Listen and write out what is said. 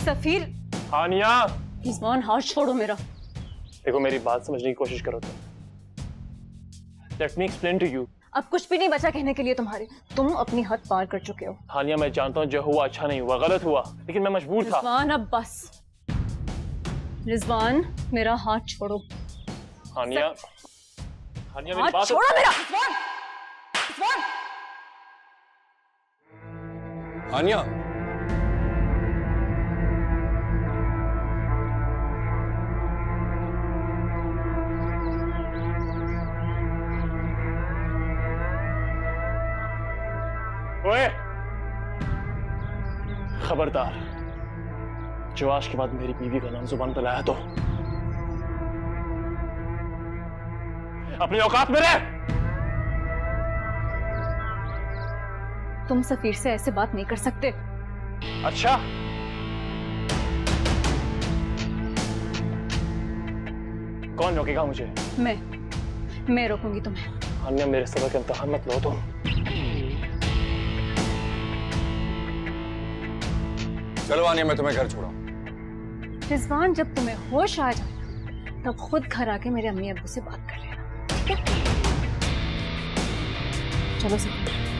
सफीर। हानिया, रिजवान हाथ छोड़ो मेरा। देखो मेरी बात समझने की कोशिश करो तुम। Let me explain to you. अब कुछ भी नहीं बचा कहने के लिए तुम्हारे। तुम अपनी हद पार कर चुके हो। हानिया मैं जानता हूँ जो हुआ अच्छा नहीं हुआ, गलत हुआ, लेकिन मैं मजबूर था। रिजवान अब बस। रिजवान मेरा हाथ छोड़ो। हानिया, हानिया मेरी हाथ बात छोड़ो मेरा। रिजवान, रिजवान। हानिया, ओए, खबरदार, जो आज के बाद मेरी बीवी का नाम जुबान पर लाया तो अपनी औकात में रह। तुम सफीर से ऐसे बात नहीं कर सकते। अच्छा, कौन रोकेगा मुझे? मैं रोकूंगी तुम्हें। हानिया मेरे सबर का इम्तिहान मत लो तुम। चलो हानिया, मैं तुम्हें घर छोड़ाऊं। रिजवान जब तुम्हें होश आ जाए तब खुद घर आके मेरे अम्मी अब्बू से बात कर लेना, ठीक है? चलो सफीर।